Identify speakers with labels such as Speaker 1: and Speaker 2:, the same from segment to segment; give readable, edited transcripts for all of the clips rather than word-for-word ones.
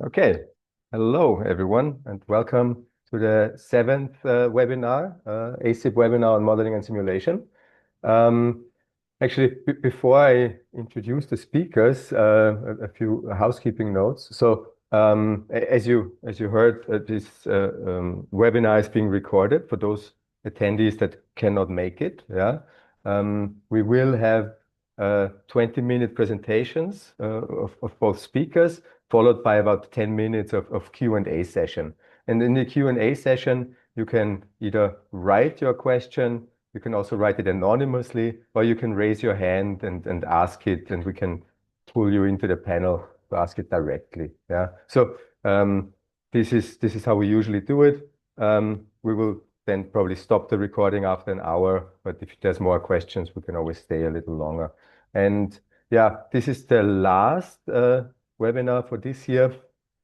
Speaker 1: Okay. Hello, everyone, and welcome to the seventh webinar, ASIP webinar on modeling and simulation. Um, Actually, before I introduce the speakers, a few housekeeping notes. As you heard, this webinar is being recorded for those attendees that cannot make it. Yeah, we will have 20-minute presentations of both speakers, followed by about 10 minutes of Q&A session. And in the Q&A session, you can either write your question, you can also write it anonymously, or you can raise your hand and ask it, and we can pull you into the panel to ask it directly. Yeah. This is how we usually do it. We will then probably stop the recording after an hour, but if there's more questions, we can always stay a little longer. And yeah, this is the last webinar for this year.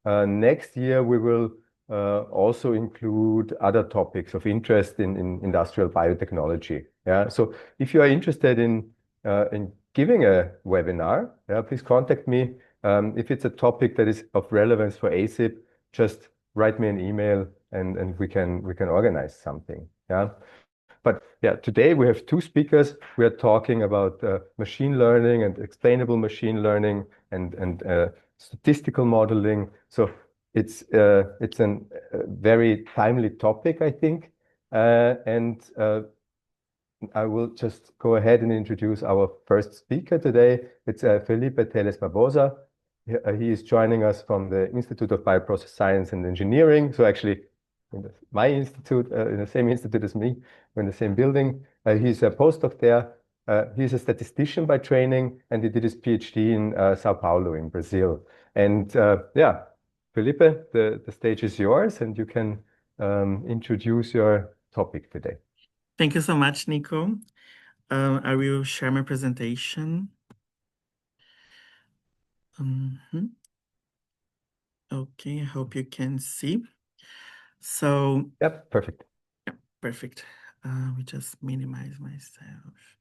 Speaker 1: Next year, we will also include other topics of interest in industrial biotechnology. Yeah. So if you are interested in giving a webinar, yeah, please contact me. If it's a topic that is of relevance for ASIP, just write me an email and we can organize something. Yeah. But yeah, today we have two speakers. We are talking about machine learning and explainable machine learning and statistical modeling. So it's a very timely topic, I think. And I will just go ahead and introduce our first speaker today. It's Felipe Teles Barbosa. He is joining us from the Institute of Bioprocess Science and Engineering. So actually, my institute, in the same institute as me, we're in the same building. He's a postdoc there. He's a statistician by training, and he did his PhD in Sao Paulo in Brazil. And yeah, Felipe, the stage is yours, and you can introduce your topic today.
Speaker 2: Thank you so much, Nico. I will share my presentation. Okay, I hope you can see. So,
Speaker 1: Yep, perfect.
Speaker 2: yeah, perfect. We just minimize myself.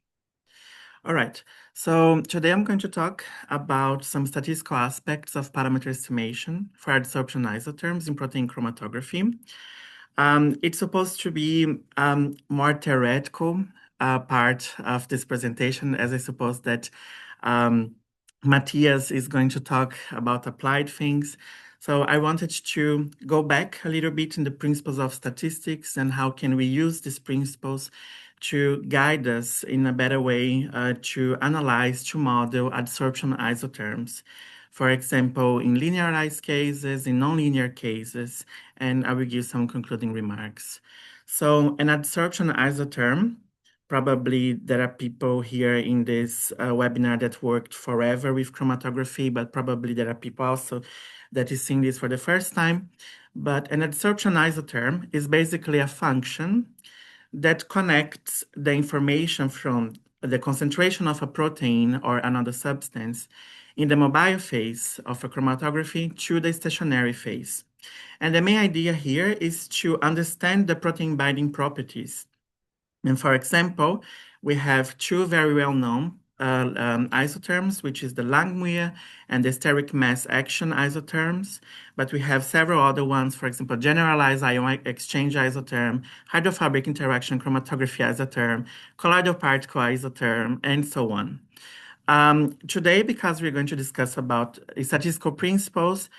Speaker 2: All right, so today I'm going to talk about some statistical aspects of parameter estimation for adsorption isotherms in protein chromatography. It's supposed to be more theoretical part of this presentation, as I suppose that Matthias is going to talk about applied things. So I wanted to go back a little bit in the principles of statistics and how can we use these principles to guide us in a better way to analyze, to model adsorption isotherms. For example, in linearized cases, in nonlinear cases, and I will give some concluding remarks. So an adsorption isotherm, probably there are people here in this webinar that worked forever with chromatography, but probably there are people also that is seeing this for the first time. But an adsorption isotherm is basically a function that connects the information from the concentration of a protein or another substance in the mobile phase of a chromatography to the stationary phase. And the main idea here is to understand the protein binding properties. And for example, we have two very well-known isotherms, which is the Langmuir and the steric mass action isotherms. But we have several other ones, for example, generalized ion exchange isotherm, hydrophobic interaction chromatography isotherm, colloidal particle isotherm, and so on. Today, because we're going to discuss about statistical principles,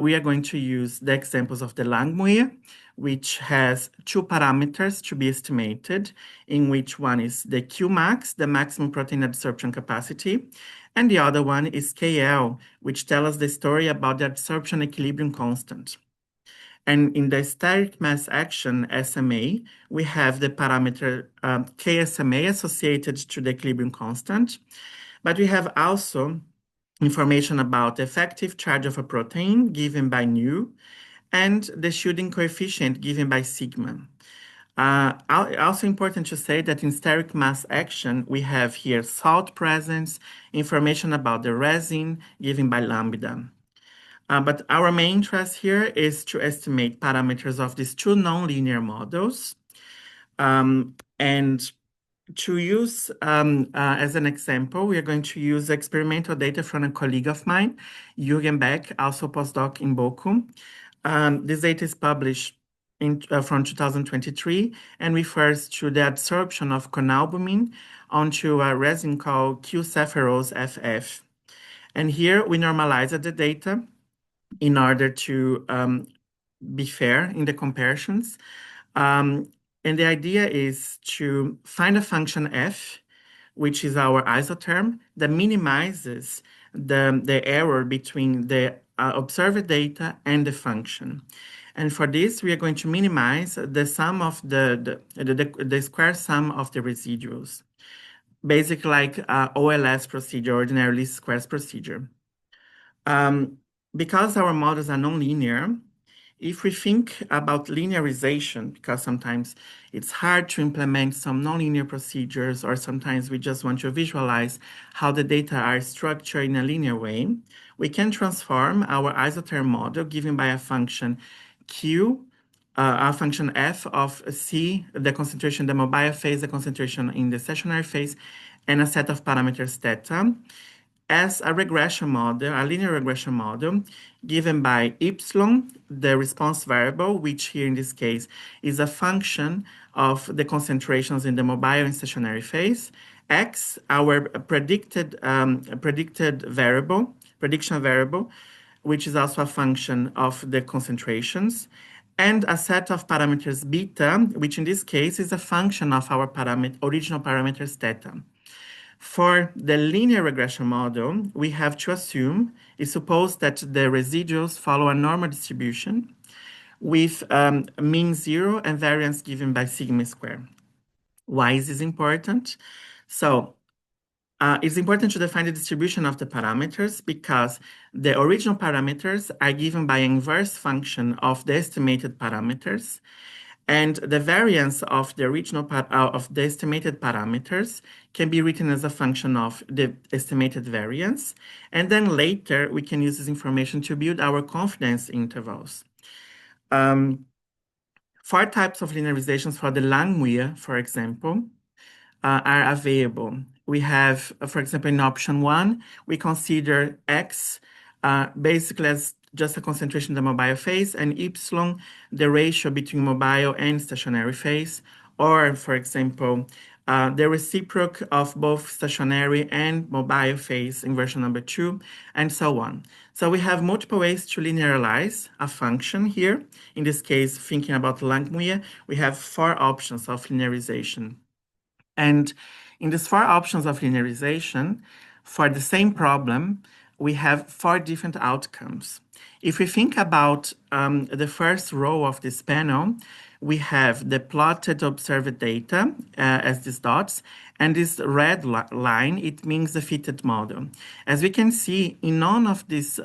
Speaker 2: we are going to use the examples of the Langmuir, which has two parameters to be estimated, in which one is the Qmax, the maximum protein adsorption capacity, and the other one is KL, which tells us the story about the adsorption equilibrium constant. And in the steric mass action SMA, we have the parameter KSMA associated to the equilibrium constant. But we have also information about the effective charge of a protein given by nu and the shielding coefficient given by sigma. Also important to say that in steric mass action, we have here salt presence, information about the resin given by lambda. But our main interest here is to estimate parameters of these two nonlinear models. And to use as an example, we are going to use experimental data from a colleague of mine, Jürgen Beck, also postdoc in Bochum. This data is published from 2023 and refers to the absorption of conalbumin onto a resin called Q-saffurose FF. And here we normalized the data in order to be fair in the comparisons. And the idea is to find a function f, which is our isotherm, that minimizes the error between the observed data and the function. And for this, we are going to minimize the sum of the square sum of the residuals, basically like OLS procedure, ordinary least squares procedure. Because our models are nonlinear, if we think about linearization, because sometimes it's hard to implement some nonlinear procedures, or sometimes we just want to visualize how the data are structured in a linear way, we can transform our isotherm model given by a function Q, a function f of C, the concentration in the mobile phase, the concentration in the stationary phase, and a set of parameters theta, as a regression model, a linear regression model, given by y, the response variable, which here in this case is a function of the concentrations in the mobile and stationary phase, x, our prediction variable, which is also a function of the concentrations, and a set of parameters beta, which in this case is a function of our original parameters theta. For the linear regression model, we have to assume, it's supposed that the residuals follow a normal distribution with mean zero and variance given by sigma square. Why is this important? So it's important to define the distribution of the parameters because the original parameters are given by an inverse function of the estimated parameters. And the variance of the original of the estimated parameters can be written as a function of the estimated variance. And then later, we can use this information to build our confidence intervals. 4 types of linearizations for the Langmuir, for example, are available. We have, for example, in option 1, we consider x basically as just a concentration in the mobile phase, and y, the ratio between mobile and stationary phase, or, for example, the reciprocal of both stationary and mobile phase in version number 2, and so on. So we have multiple ways to linearize a function here. In this case, thinking about Langmuir, we have 4 options of linearization. And in these 4 options of linearization, for the same problem, we have 4 different outcomes. If we think about the first row of this panel, we have the plotted observed data as these dots, and this red line, it means the fitted model. As we can see, in none of these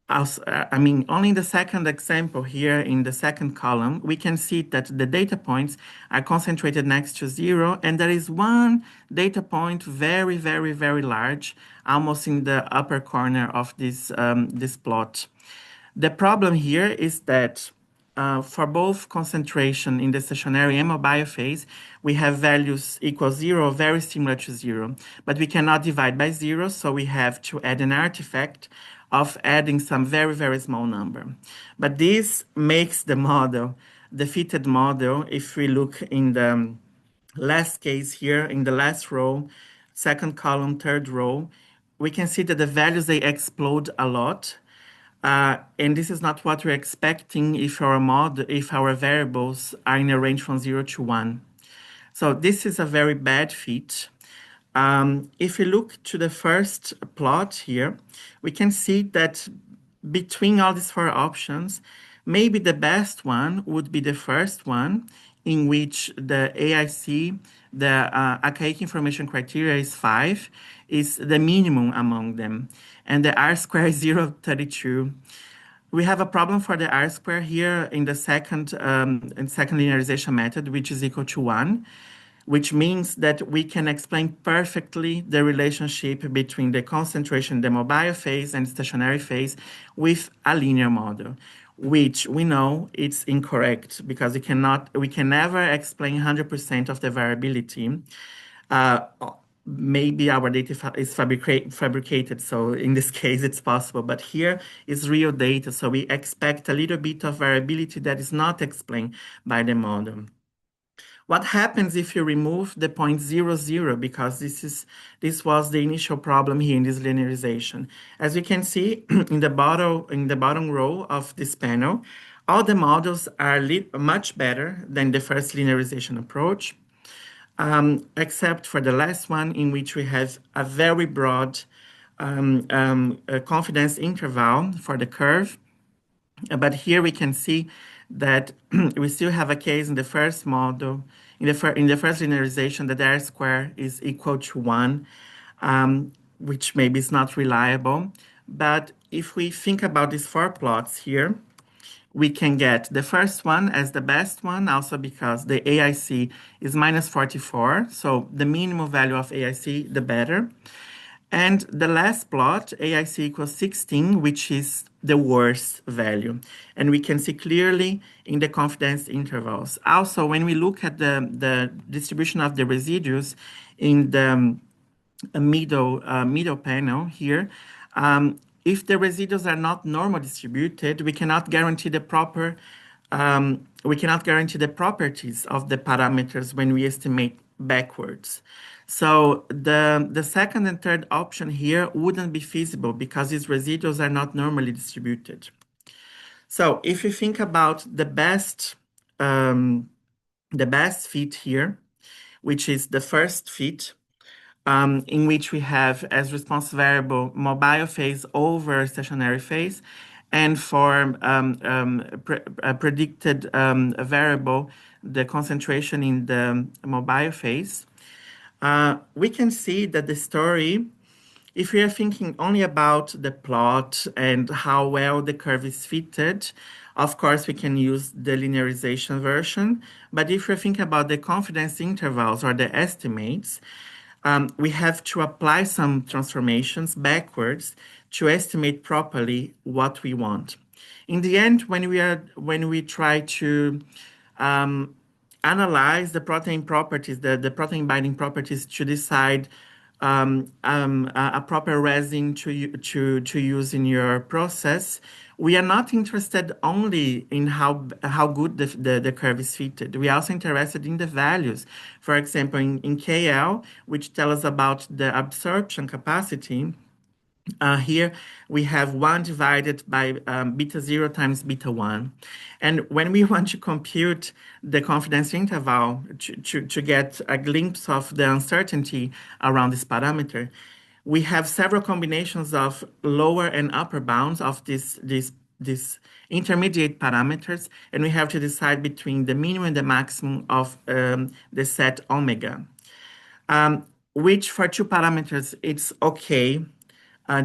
Speaker 2: only in the second example here in the second column, we can see that the data points are concentrated next to 0, and there is one data point very, very, very large, almost in the upper corner of this plot. The problem here is that for both concentration in the stationary and mobile phase, we have values equal 0, very similar to 0, but we cannot divide by 0, so we have to add an artifact of adding some very, very small number. But this makes the model, the fitted model, if we look in the last case here, in the last row, second column, third row, we can see that the values, they explode a lot. And this is not what we're expecting if our variables are in a range from 0 to 1. So this is a very bad fit. If we look to the first plot here, we can see that between all these 4 options, maybe the best one would be the first one, in which the AIC, the archaic information criteria is 5, is the minimum among them, and the R-square is 0.32. We have a problem for the R-square here in the second linearization method, which is equal to 1, which means that we can explain perfectly the relationship between the concentration in the mobile phase and stationary phase with a linear model. which we know it's incorrect because we can never explain 100% of the variability. Uh, Maybe our data is fabricated, so in this case it's possible, but here is real data, so we expect a little bit of variability that is not explained by the model. What happens if you remove the 0.00? Because this was the initial problem here in this linearization. As you can see in the bottom row of this panel, all the models are much better than the first linearization approach, except for the last one, in which we have a very broad confidence interval for the curve. But here we can see that we still have a case in the first model, in the first linearization, that R square is equal to 1, which maybe is not reliable. But if we think about these 4 plots here, we can get the first one as the best one, also because the AIC is minus 44. So the minimum value of AIC, the better. And the last plot, AIC equals 16, which is the worst value. And we can see clearly in the confidence intervals. Also, when we look at the distribution of the residues in the middle panel here, if the residues are not normal distributed, we cannot guarantee the properties of the parameters when we estimate backwards. So the second and third option here wouldn't be feasible because these residuals are not normally distributed. So if you think about the best fit here, which is the first fit, in which we have as response variable mobile phase over stationary phase, and for a predicted variable, the concentration in the mobile phase. We can see that the story, if we are thinking only about the plot and how well the curve is fitted, of course, we can use the linearization version. But if we're thinking about the confidence intervals or the estimates, we have to apply some transformations backwards to estimate properly what we want. In the end, when we try to analyze the protein properties, the protein binding properties to decide a proper resin to use in your process, we are not interested only in how good the curve is fitted. We are also interested in the values. For example, in KL, which tell us about the absorption capacity. Here we have 1 divided by beta 0 times beta 1. And when we want to compute the confidence interval to get a glimpse of the uncertainty around this parameter, we have several combinations of lower and upper bounds of these intermediate parameters, and we have to decide between the minimum and the maximum of the set omega, which for 2 parameters, it's okay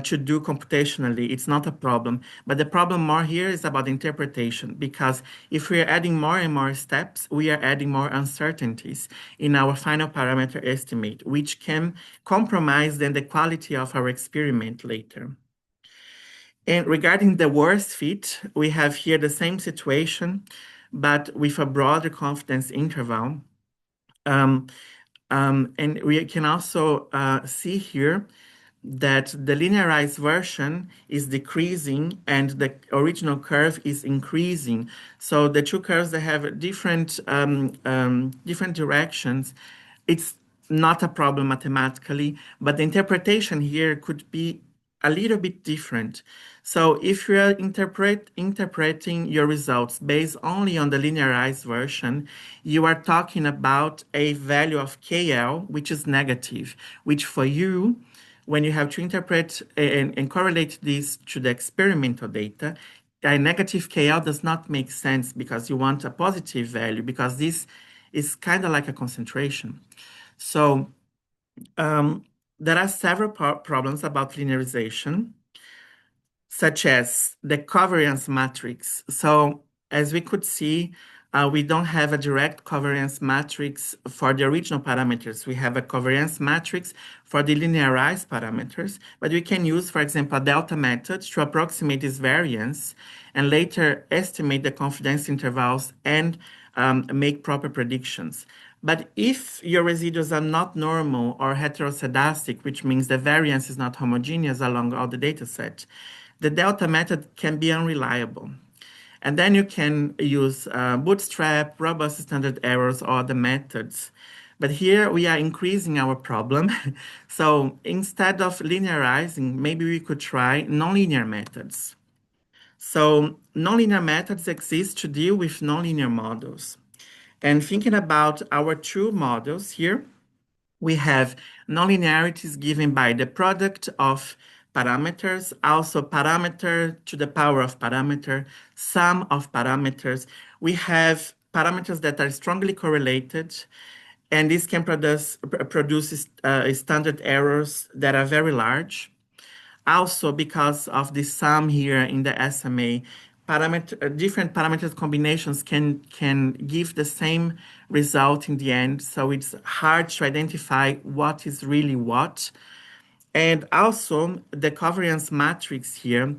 Speaker 2: to do computationally. It's not a problem. But the problem more here is about interpretation, because if we are adding more and more steps, we are adding more uncertainties in our final parameter estimate, which can compromise then the quality of our experiment later. And regarding the worst fit, we have here the same situation, but with a broader confidence interval. And we can also see here that the linearized version is decreasing and the original curve is increasing. So the 2 curves, they have different directions. It's not a problem mathematically, but the interpretation here could be a little bit different. So if you are interpreting your results based only on the linearized version, you are talking about a value of KL, which is negative, which for you, when you have to interpret and correlate this to the experimental data, a negative KL does not make sense because you want a positive value, because this is kind of like a concentration. So there are several problems about linearization, such as the covariance matrix. So as we could see, we don't have a direct covariance matrix for the original parameters. We have a covariance matrix for the linearized parameters, but we can use, for example, a delta method to approximate this variance and later estimate the confidence intervals and make proper predictions. But if your residuals are not normal or heteroscedastic, which means the variance is not homogeneous along all the data set, the delta method can be unreliable. And then you can use bootstrap, robust standard errors, or the methods. But here we are increasing our problem. So instead of linearizing, maybe we could try nonlinear methods. So nonlinear methods exist to deal with nonlinear models. And thinking about our two models here, we have nonlinearities given by the product of parameters, also parameter to the power of parameter, sum of parameters. We have parameters that are strongly correlated, and this can produce standard errors that are very large. Also, because of the sum here in the SMA, different parameter combinations can give the same result in the end. So it's hard to identify what is really what. And also, the covariance matrix here,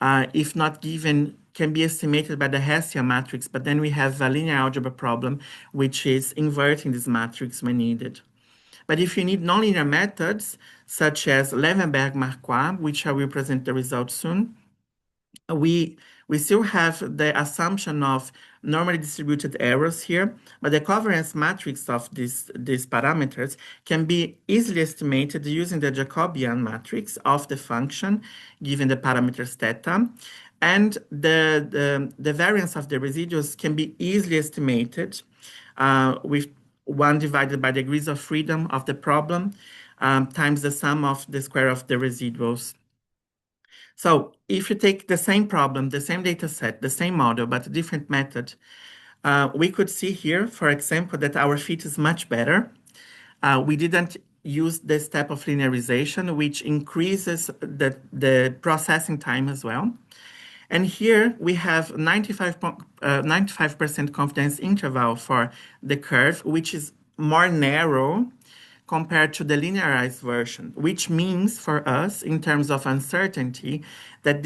Speaker 2: if not given, can be estimated by the Hessian matrix, but then we have a linear algebra problem, which is inverting this matrix when needed. But if you need nonlinear methods, such as Levenberg-Marquardt, which I will present the results soon, we still have the assumption of normally distributed errors here, but the covariance matrix of these parameters can be easily estimated using the Jacobian matrix of the function, given the parameters theta. And the variance of the residuals can be easily estimated with 1 divided by the degrees of freedom of the problem times the sum of the square of the residuals. So if you take the same problem, the same data set, the same model, but a different method, we could see here, for example, that our fit is much better. We didn't use this step of linearization, which increases the processing time as well. And here we have 95% confidence interval for the curve, which is more narrow compared to the linearized version, which means for us, in terms of uncertainty, that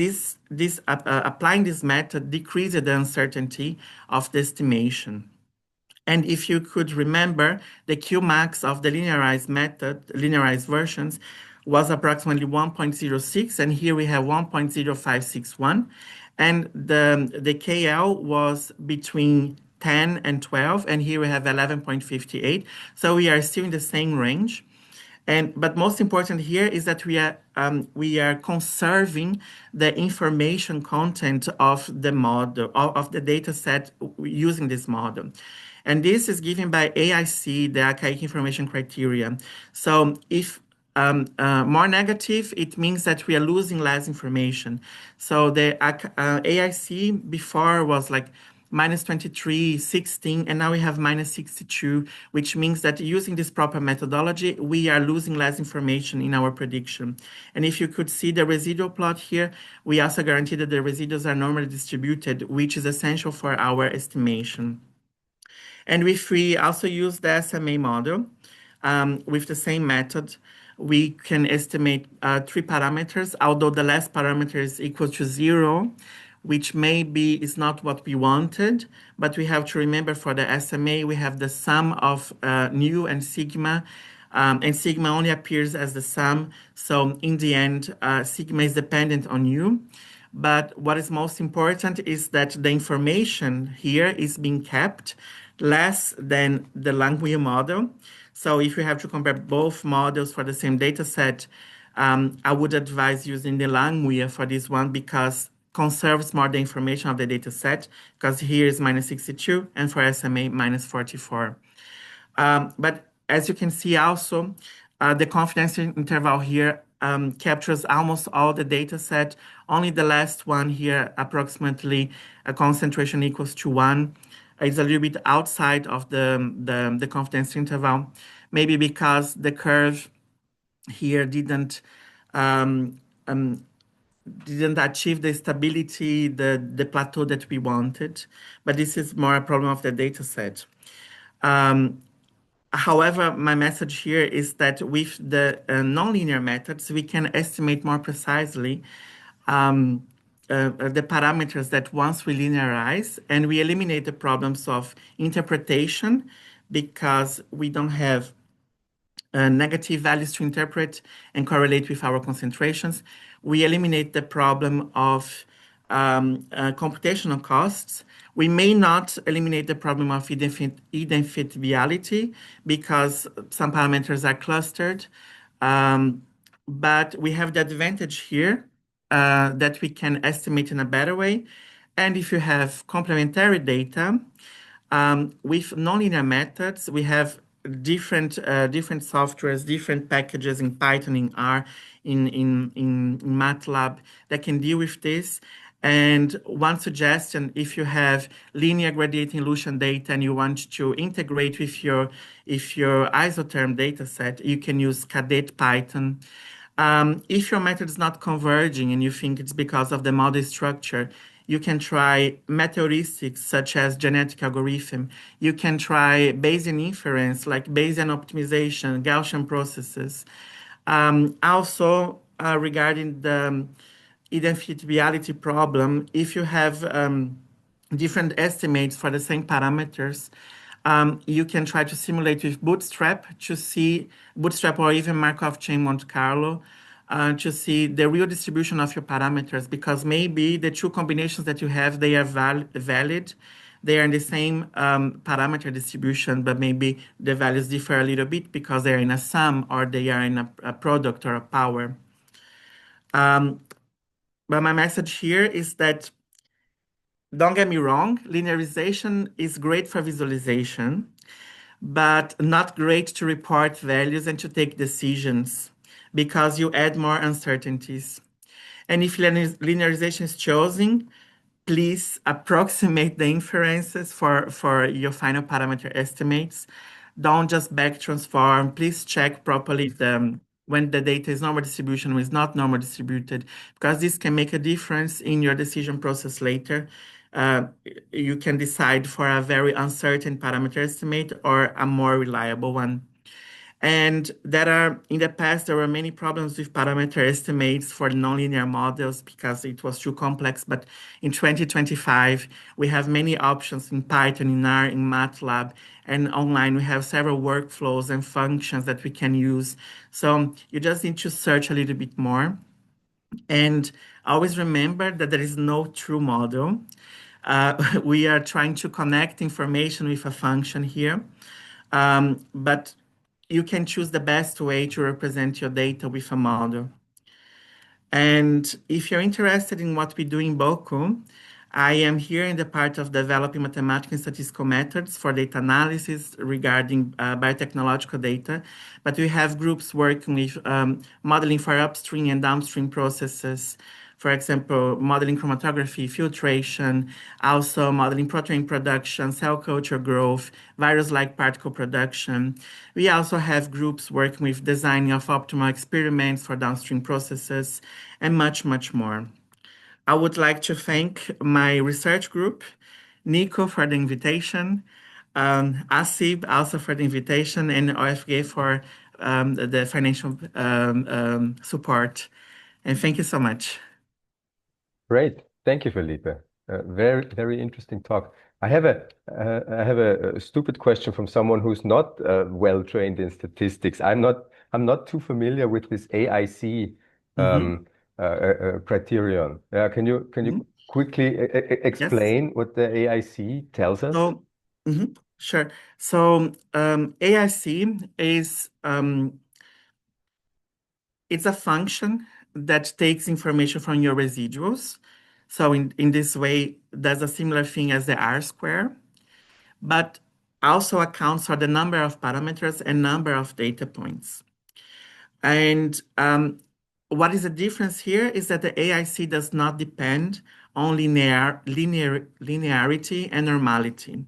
Speaker 2: applying this method decreases the uncertainty of the estimation. And if you could remember, the Qmax of the linearized method, linearized versions, was approximately 1.06, and here we have 1.0561. And the KL was between 10 and 12, and here we have 11.58. So we are still in the same range. But most important here is that we are conserving the information content of the model, of the data set using this model. And this is given by AIC, the archaic information criteria. So if more negative, it means that we are losing less information. So the AIC before was like minus 23, 16, and now we have minus 62, which means that using this proper methodology, we are losing less information in our prediction. And if you could see the residual plot here, we also guarantee that the residuals are normally distributed, which is essential for our estimation. And if we also use the SMA model with the same method, we can estimate 3 parameters, although the last parameter is equal to 0, which maybe is not what we wanted, but we have to remember for the SMA, we have the sum of nu and sigma only appears as the sum. So in the end, sigma is dependent on u. But what is most important is that the information here is being kept less than the Langmuir model. So if you have to compare both models for the same data set, I would advise using the Langmuir for this one because conserves more the information of the data set, because here is minus 62 and for SMA minus 44. But as you can see also, the confidence interval here captures almost all the data set. Only the last one here, approximately a concentration equals to 1, is a little bit outside of the confidence interval, maybe because the curve here didn't didn't achieve the stability, the plateau that we wanted. But this is more a problem of the data set. Um, However, my message here is that with the nonlinear methods, we can estimate more precisely um, the parameters that once we linearize, and we eliminate the problems of interpretation because we don't have negative values to interpret and correlate with our concentrations. We eliminate the problem of computational costs. We may not eliminate the problem of identifiability because some parameters are clustered. Um, but we have the advantage here that we can estimate in a better way. And if you have complementary data, with nonlinear methods, we have different softwares, different packages in Python, in R, in MATLAB that can deal with this. And one suggestion, if you have linear gradient evolution data and you want to integrate with your isotherm data set, you can use Cadet Python. If your method is not converging and you think it's because of the model structure, you can try meteoristics such as genetic algorithm. You can try Bayesian inference like Bayesian optimization, Gaussian processes. Also, regarding the identifiability problem, if you have different estimates for the same parameters, you can try to simulate with Bootstrap to see Bootstrap or even Markov chain Monte Carlo to see the real distribution of your parameters because maybe the two combinations that you have they are valid. They are in the same parameter distribution, but maybe the values differ a little bit because they are in a sum or they are in a product or a power. But my message here is that don't get me wrong, linearization is great for visualization, but not great to report values and to take decisions because you add more uncertainties. And if linearization is chosen, please approximate the inferences for your final parameter estimates. Don't just back transform. Please check properly when the data is normal distribution or is not normal distributed, because this can make a difference in your decision process later. Uh, you can decide for a very uncertain parameter estimate or a more reliable one. And in the past, there were many problems with parameter estimates for nonlinear models because it was too complex. But in 2025, we have many options in Python, in R, in MATLAB, and online. We have several workflows and functions that we can use. So you just need to search a little bit more. And always remember that there is no true model. We are trying to connect information with a function here. But you can choose the best way to represent your data with a model. And if you're interested in what we do in Boku, I am here in the part of developing mathematical and statistical methods for data analysis regarding biotechnological data. But we have groups working with modeling for upstream and downstream processes. For example, modeling chromatography, filtration, also modeling protein production, cell culture growth, virus-like particle production. We also have groups working with designing of optimal experiments for downstream processes, and much, much more. I would like to thank my research group, Nico for the invitation, Asib also for the invitation, and OFG for the financial support. And thank you so much.
Speaker 1: Great. Thank you, Felipe. Very, very interesting talk. I have a stupid question from someone who's not well trained in statistics. I'm not too familiar with this AIC
Speaker 2: Mhm,
Speaker 1: criterion. Can you
Speaker 2: mhm.
Speaker 1: quickly
Speaker 2: Yes.
Speaker 1: explain what the AIC tells us?
Speaker 2: So, sure. So, AIC is it's a function that takes information from your residuals. So in this way, there's a similar thing as the R square, but also accounts for the number of parameters and number of data points. And what is the difference here is that the AIC does not depend on linearity and normality.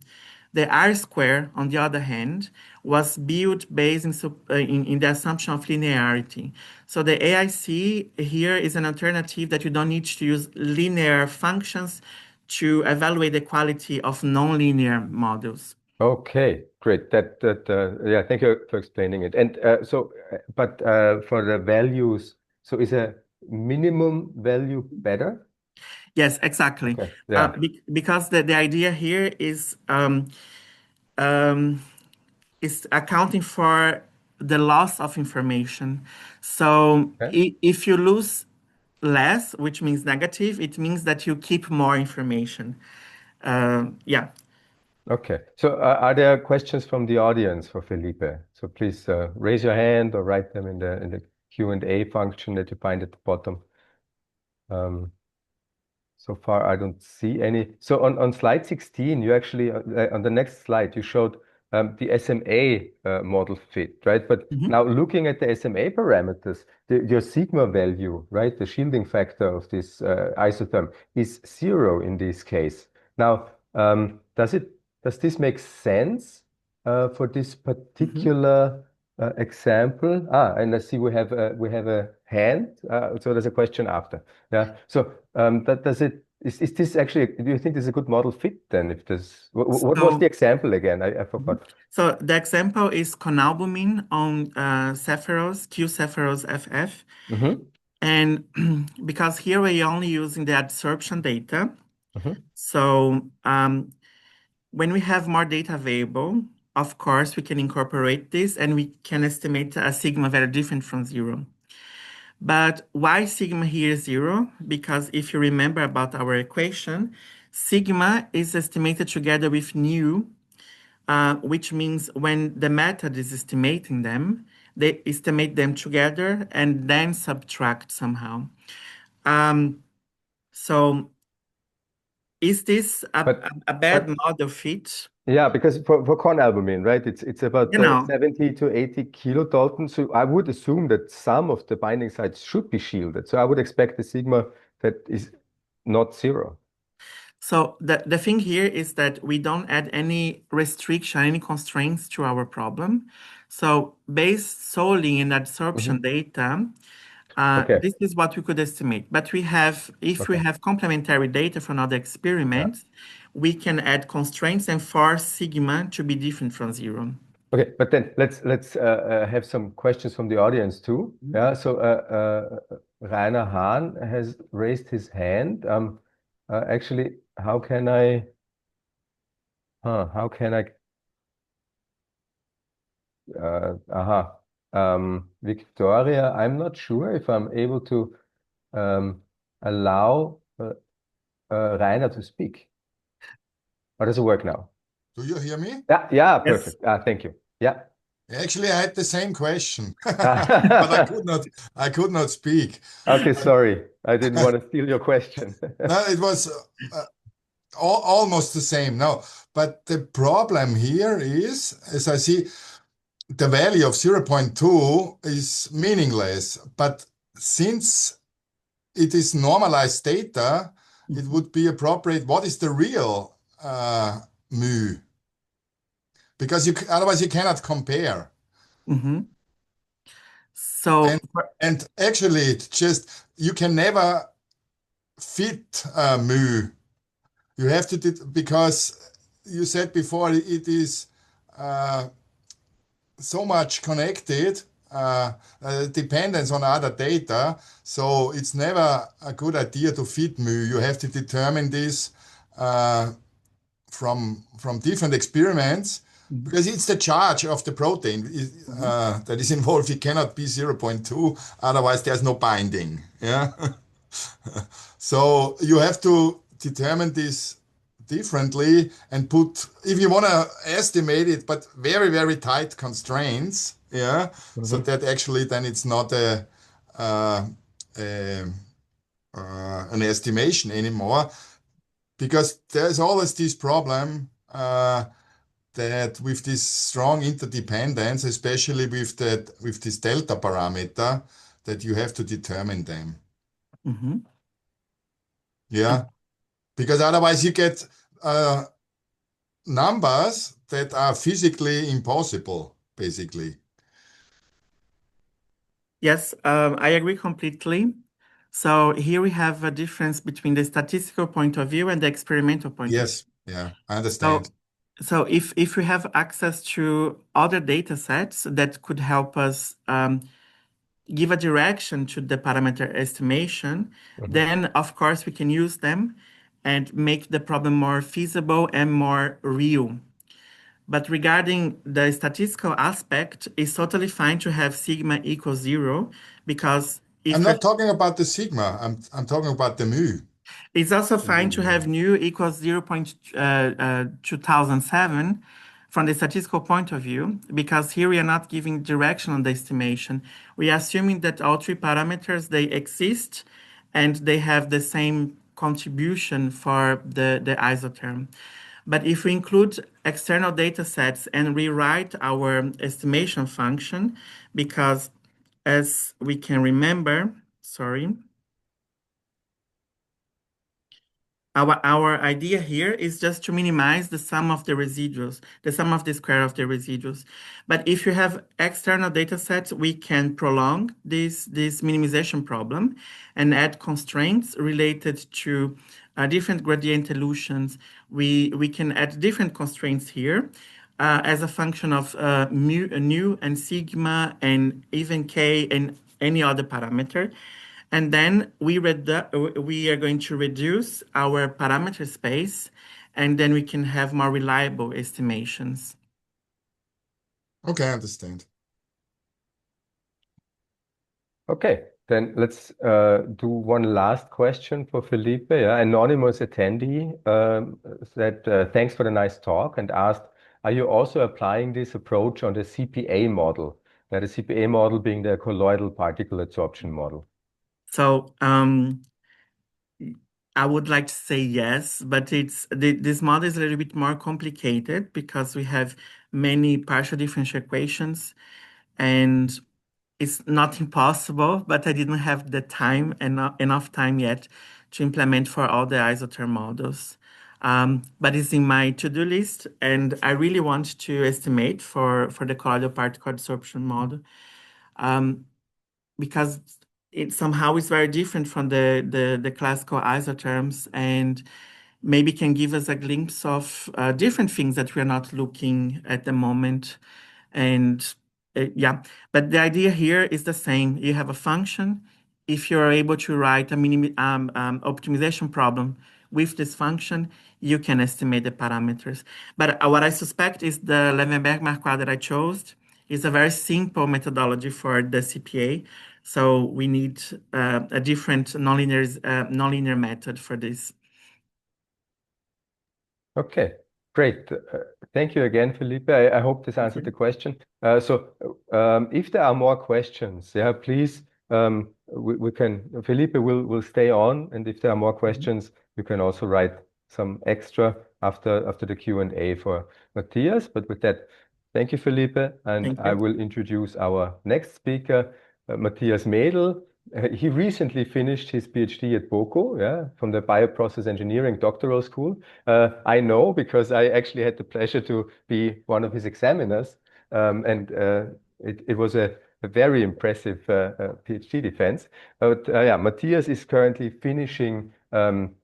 Speaker 2: The R square, on the other hand, was built based in the assumption of linearity. So the AIC here is an alternative that you don't need to use linear functions to evaluate the quality of nonlinear models.
Speaker 1: Okay, great. Yeah, thank you for explaining it. And but for the values, so is a minimum value better?
Speaker 2: Yes, exactly.
Speaker 1: Okay, yeah.
Speaker 2: Because the idea here um, is accounting for the loss of information. So
Speaker 1: Okay.
Speaker 2: if you lose less, which means negative, it means that you keep more information. Yeah.
Speaker 1: Okay. So are there questions from the audience for Felipe? So please raise your hand or write them in the Q&A function that you find at the bottom. Um, So far, I don't see any. So on slide 16, you actually, on the next slide, you showed the SMA model fit, right? But
Speaker 2: Mhm.
Speaker 1: now looking at the SMA parameters, your sigma value, right, the shielding factor of this isotherm is 0 in this case. Now, does this make sense for this
Speaker 2: Mhm.
Speaker 1: particular example? And I see we have a hand. So there's a question after. Yeah. So that does it. Is this actually? Do you think this is a good model fit then? If this, what was the
Speaker 2: So,
Speaker 1: example again? I
Speaker 2: mhm.
Speaker 1: forgot.
Speaker 2: So the example is conalbumine on Cepheros, Q Cepheros FF.
Speaker 1: Mm-hmm.
Speaker 2: And because here we're only using the adsorption data,
Speaker 1: Mm-hmm.
Speaker 2: so when we have more data available, of course, we can incorporate this and we can estimate a sigma very different from 0. But why sigma here is 0? Because if you remember about our equation, sigma is estimated together with nu, which means when the method is estimating them, they estimate them together and then subtract somehow. Um, so is this
Speaker 1: But
Speaker 2: a bad
Speaker 1: but
Speaker 2: model fit?
Speaker 1: yeah, because for corn albumin, right? It's about
Speaker 2: You know,
Speaker 1: 70 to 80 kilodalton. So I would assume that some of the binding sites should be shielded. So I would expect the sigma that is not 0.
Speaker 2: so the thing here is that we don't add any restriction, any constraints to our problem. So based solely in
Speaker 1: Mm-hmm.
Speaker 2: absorption data,
Speaker 1: Okay.
Speaker 2: this is what we could estimate. But we have, if we
Speaker 1: Okay.
Speaker 2: have complementary data from other
Speaker 1: Yeah.
Speaker 2: experiments, we can add constraints and force sigma to be different from 0.
Speaker 1: Okay, but then let's have some questions from the audience too.
Speaker 2: Mhm.
Speaker 1: Yeah, so Rainer Hahn has raised his hand. Actually, how can I, aha, Victoria, I'm not sure if I'm able to allow Rainer to speak. How does it work now?
Speaker 3: Do you hear me?
Speaker 1: Yeah, yeah,
Speaker 2: Yes.
Speaker 1: perfect. Thank you. Yeah.
Speaker 3: Actually, I had the same question, but I could not speak.
Speaker 1: Okay, sorry. I didn't want to steal your question.
Speaker 3: No, it was almost the same. No, but the problem here is, as I see, the value of zero point 0.2 is meaningless. But since it is normalized data, it
Speaker 2: Mhm.
Speaker 3: would be appropriate. What is the real mu? Because otherwise you cannot compare.
Speaker 2: Mhm. So,
Speaker 3: And and actually, it's just you can never fit mu. You have to because you said before it is uh, so much connected, dependence on other data. So it's never a good idea to fit mu. You have to determine this uh, from different experiments
Speaker 2: mhm.
Speaker 3: because it's the charge of the protein
Speaker 2: Mhm.
Speaker 3: that is involved. It cannot be zero point 0.2, otherwise there's no binding. Yeah. So you have to determine this differently and put, if you want to estimate it, but very, very tight constraints. Yeah. So
Speaker 1: Mhm,
Speaker 3: that actually then it's not uh, a an estimation anymore because there's always this problem that with this strong interdependence, especially with this delta parameter, that you have to determine them.
Speaker 2: Mhm.
Speaker 3: Yeah, because otherwise you get uh, numbers that are physically impossible, basically.
Speaker 2: Yes, I agree completely. So here we have a difference between the statistical point of view and the experimental point of view.
Speaker 3: Yes, yeah, I understand.
Speaker 2: So if we have access to other data sets that could help us give a direction to the parameter estimation, then of course we can use them and make the problem more feasible and more real. But regarding the statistical aspect, it's totally fine to have sigma equals 0 because
Speaker 3: I'm
Speaker 2: if we
Speaker 3: not talking about the sigma. I'm talking about the mu.
Speaker 2: it's also fine to have nu equals 0.2007 from the statistical point of view, because here we are not giving direction on the estimation. We are assuming that all three parameters, they exist and they have the same contribution for the isotherm. But if we include external data sets and rewrite our estimation function, because as we can remember, sorry, our idea here is just to minimize the sum of the residuals, the sum of the square of the residuals. But if you have external data sets, we can prolong this minimization problem and add constraints related to different gradient elutions. We can add different constraints here as a function of nu and sigma and even k and any other parameter. And then we are going to reduce our parameter space, and then we can have more reliable estimations.
Speaker 3: Okay, I understand.
Speaker 1: Okay, then let's do one last question for Felipe. Yeah, anonymous attendee said, thanks for the nice talk, and asked, are you also applying this approach on the CPA model? The CPA model being the colloidal particle adsorption model.
Speaker 2: So I would like to say yes, but this model is a little bit more complicated because we have many partial differential equations, and it's not impossible, but I didn't have the time and enough time yet to implement for all the isotherm models. But it's in my to-do list, and I really want to estimate for the colloidal particle adsorption model, because it somehow is very different from the classical isotherms, and maybe can give us a glimpse of different things that we're not looking at the moment. And yeah, but the idea here is the same. You have a function. If you're able to write a optimization problem with this function, you can estimate the parameters. But what I suspect is the Levenberg-Marquardt that I chose is a very simple methodology for the CPA. So we need a different nonlinear method for this.
Speaker 1: Okay, great. Thank you again, Felipe. I hope this answered the question. If there are more questions, yeah, please, we can, Felipe will stay on, and if there are more questions, you can also write some extra after the Q&A for Matthias. But with that, thank you, Felipe, and
Speaker 2: Thank
Speaker 1: I
Speaker 2: you.
Speaker 1: will introduce our next speaker, Matthias Mädel. He recently finished his PhD at BOKU, yeah, from the Bioprocess Engineering Doctoral School. I know because I actually had the pleasure to be one of his examiners, and it was a very impressive PhD defense. But yeah, Matthias is currently finishing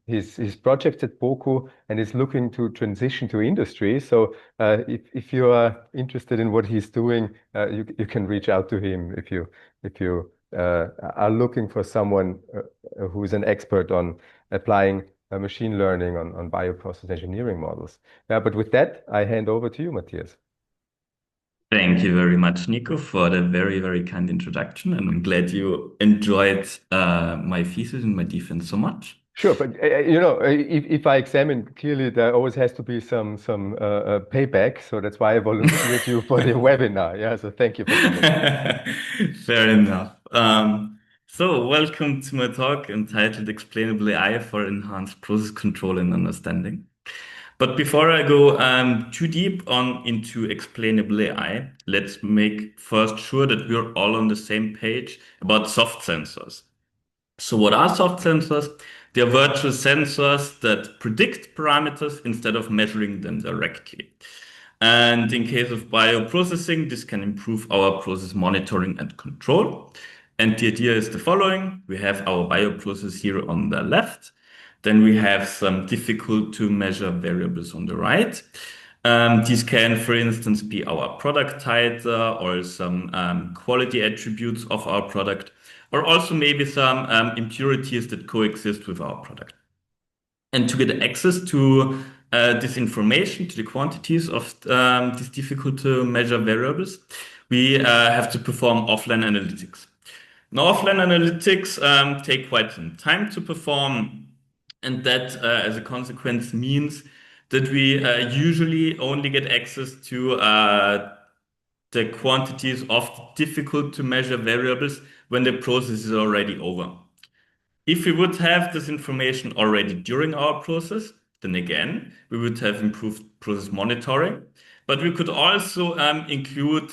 Speaker 1: his project at BOKU and is looking to transition to industry. So if you are interested in what he's doing, you can reach out to him if you are looking for someone who is an expert on applying machine learning on bioprocess engineering models. Yeah, but with that, I hand over to you, Matthias.
Speaker 4: Thank you very much, Nico, for the very, very kind introduction. And I'm glad you enjoyed my thesis and my defense so much.
Speaker 1: Sure, but if I examine clearly, there always has to be some payback. So that's why I volunteered you for the webinar. Yeah, so thank you for coming.
Speaker 4: Fair enough. So welcome to my talk entitled Explainable AI for Enhanced Process Control and Understanding. But before I go too deep into explainable AI, let's make first sure that we're all on the same page about soft sensors. So what are soft sensors? They are virtual sensors that predict parameters instead of measuring them directly. And in case of bioprocessing, this can improve our process monitoring and control. And the idea is the following. We have our bioprocess here on the left. Then we have some difficult to measure variables on the right. These can, for instance, be our product title or some quality attributes of our product, or also maybe some impurities that coexist with our product. And to get access to this information, to the quantities of these difficult to measure variables, we have to perform offline analytics. Now, offline analytics take quite some time to perform, and that, as a consequence, means that we usually only get access to the quantities of difficult to measure variables when the process is already over. If we would have this information already during our process, then again, we would have improved process monitoring. But we could also include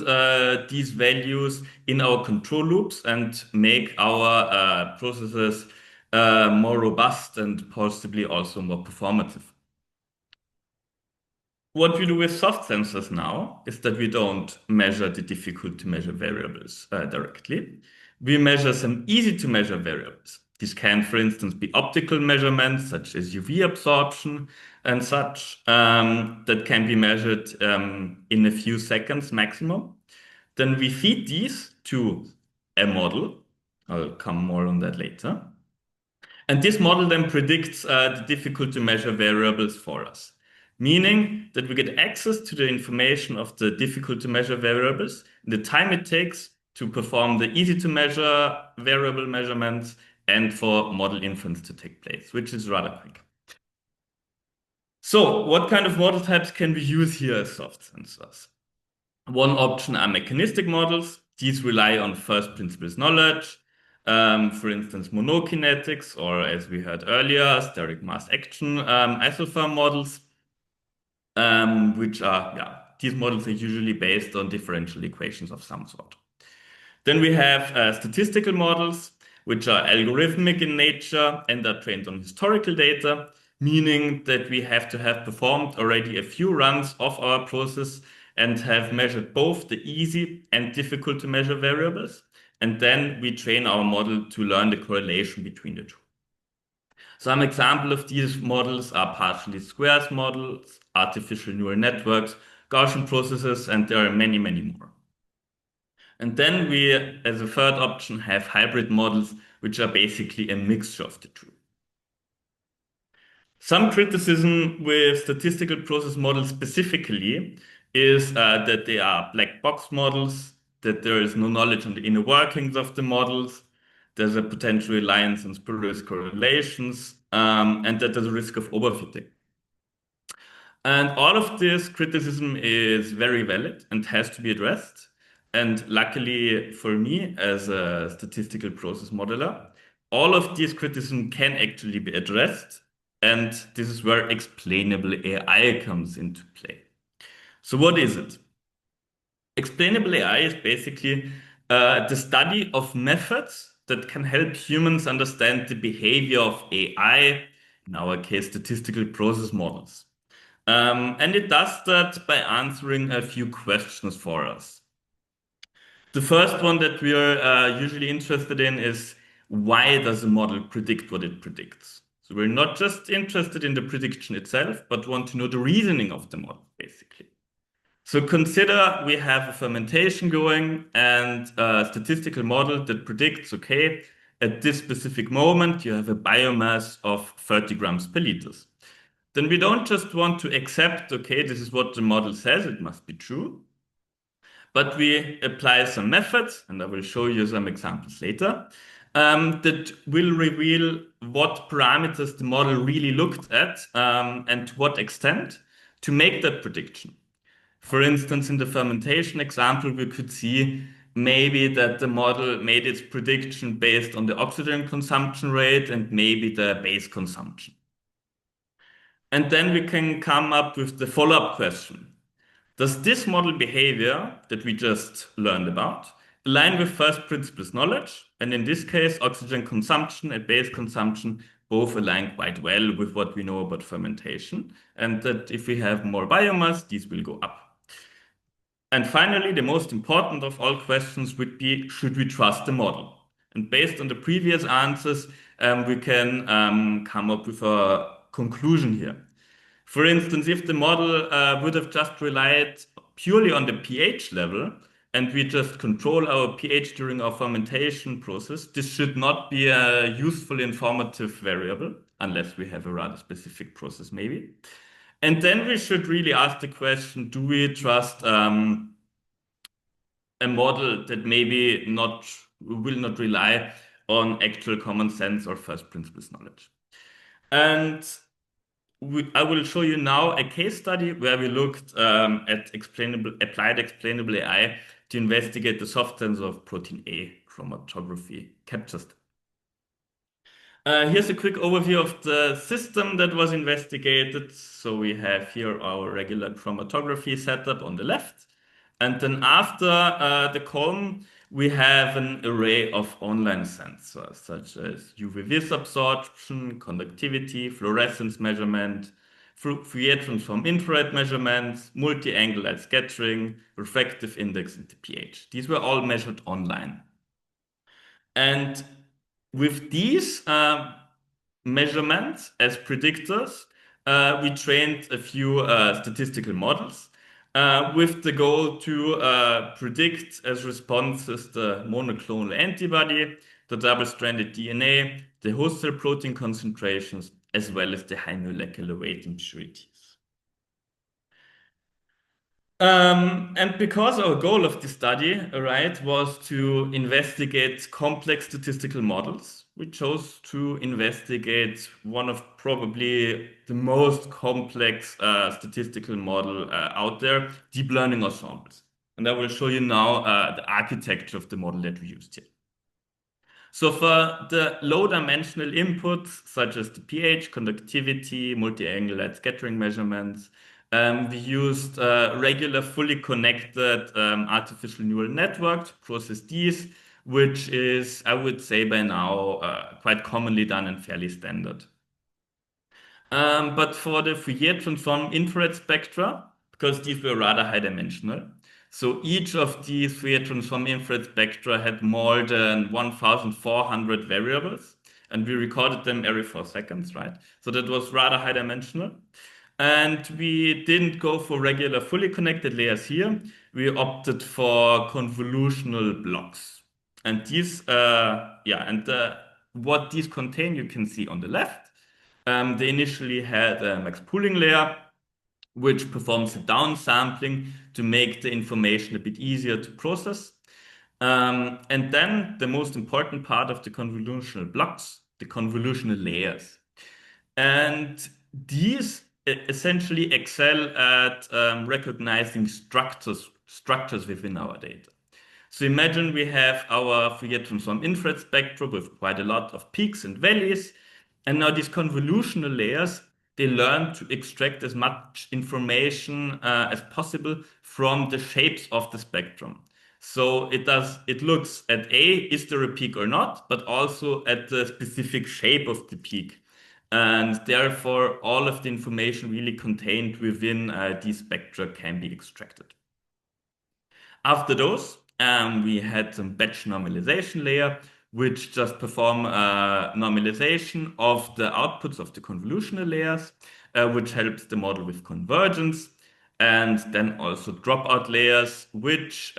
Speaker 4: these values in our control loops and make our processes more robust and possibly also more performative. What we do with soft sensors now is that we don't measure the difficult to measure variables directly. We measure some easy to measure variables. These can, for instance, be optical measurements such as UV absorption and such that can be measured in a few seconds maximum. Then we feed these to a model. I'll come more on that later. And this model then predicts the difficult to measure variables for us, meaning that we get access to the information of the difficult to measure variables, the time it takes to perform the easy to measure variable measurements, and for model inference to take place, which is rather quick. So what kind of model types can we use here as soft sensors? One option are mechanistic models. These rely on first principles knowledge. For instance, monokinetics, or as we heard earlier, steric mass action isotherm models, which are, these models are usually based on differential equations of some sort. Then we have statistical models, which are algorithmic in nature and are trained on historical data, meaning that we have to have performed already a few runs of our process and have measured both the easy and difficult to measure variables. And then we train our model to learn the correlation between the two. Some examples of these models are partially squares models, artificial neural networks, Gaussian processes, and there are many, many more. And then we, as a third option, have hybrid models, which are basically a mixture of the two. Some criticism with statistical process models specifically is that they are black box models, that there is no knowledge on the inner workings of the models, there's a potential reliance on spurious correlations, and that there's a risk of overfitting. And all of this criticism is very valid and has to be addressed. And luckily for me, as a statistical process modeler, all of these criticisms can actually be addressed. And this is where explainable AI comes into play. So what is it? Explainable AI is basically the study of methods that can help humans understand the behavior of AI, in our case, statistical process models. And it does that by answering a few questions for us. The first one that we are usually interested in is, why does a model predict what it predicts? So we're not just interested in the prediction itself, but want to know the reasoning of the model, basically. So consider we have a fermentation going and a statistical model that predicts, okay, at this specific moment, you have a biomass of 30 grams per liters. Then we don't just want to accept, okay, this is what the model says, it must be true. But we apply some methods, and I will show you some examples later, that will reveal what parameters the model really looked at and to what extent to make that prediction. For instance, in the fermentation example, we could see maybe that the model made its prediction based on the oxygen consumption rate and maybe the base consumption. And then we can come up with the follow-up question. Does this model behavior that we just learned about align with first principles knowledge? And in this case, oxygen consumption and base consumption both align quite well with what we know about fermentation, and that if we have more biomass, these will go up. And finally, the most important of all questions would be, should we trust the model? And based on the previous answers, we can come up with a conclusion here. For instance, if the model would have just relied purely on the pH level, and we just control our pH during our fermentation process, this should not be a useful informative variable, unless we have a rather specific process maybe. And then we should really ask the question, do we trust a model that maybe will not rely on actual common sense or first principles knowledge? And I will show you now a case study where we looked at applied explainable AI to investigate the soft sensor of protein A chromatography captures. Here's a quick overview of the system that was investigated. So we have here our regular chromatography setup on the left. And then after the column, we have an array of online sensors, such as UV vis absorption, conductivity, fluorescence measurement, Fourier transform infrared measurements, multi-angle light scattering, refractive index, and the pH. These were all measured online. And with these measurements as predictors, we trained a few statistical models with the goal to predict as responses the monoclonal antibody, the double-stranded DNA, the host cell protein concentrations, as well as the high molecular weight impurities. And because our goal of the study, right, was to investigate complex statistical models, we chose to investigate one of probably the most complex statistical model out there, deep learning ensembles. And I will show you now the architecture of the model that we used here. So for the low-dimensional inputs, such as the pH, conductivity, multi-angle light scattering measurements, we used regular, fully connected artificial neural network to process these, which is, I would say by now, quite commonly done and fairly standard. But for the Fourier transform infrared spectra, because these were rather high dimensional, so each of these Fourier transform infrared spectra had more than 1,400 variables, and we recorded them every 4 seconds, right? So that was rather high dimensional. And we didn't go for regular fully connected layers here. We opted for convolutional blocks. And these, what these contain, you can see on the left. They initially had a max pooling layer, which performs a downsampling to make the information a bit easier to process. And then the most important part of the convolutional blocks, the convolutional layers. And these essentially excel at recognizing structures within our data. So imagine we have our Fourier transform infrared spectrum with quite a lot of peaks and valleys. And now these convolutional layers, they learn to extract as much information as possible from the shapes of the spectrum. So it looks at A, is there a peak or not, but also at the specific shape of the peak. And therefore, all of the information really contained within these spectra can be extracted. After those, we had some batch normalization layer, which just perform normalization of the outputs of the convolutional layers, which helps the model with convergence, and then also dropout layers, which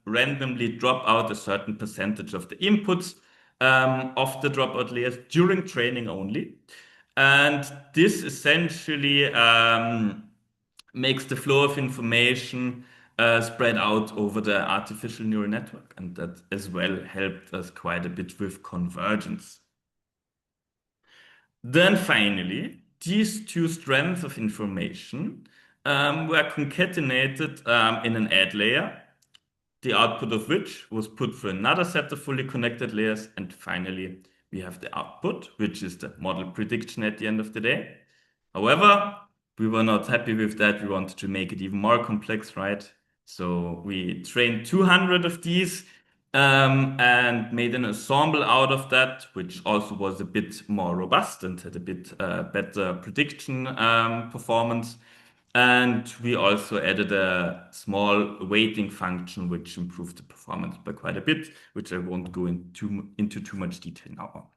Speaker 4: randomly drop out a certain percentage of the inputs of the dropout layers during training only. And this essentially makes the flow of information spread out over the artificial neural network, and that as well helped us quite a bit with convergence. Then finally, these two strands of information were concatenated in an add layer, the output of which was put through another set of fully connected layers, and finally we have the output, which is the model prediction at the end of the day. However, we were not happy with that. We wanted to make it even more complex, right? So we trained 200 of these, and made an ensemble out of that, which also was a bit more robust and had a bit better prediction performance. And we also added a small weighting function, which improved the performance by quite a bit, which I won't go into too much detail now.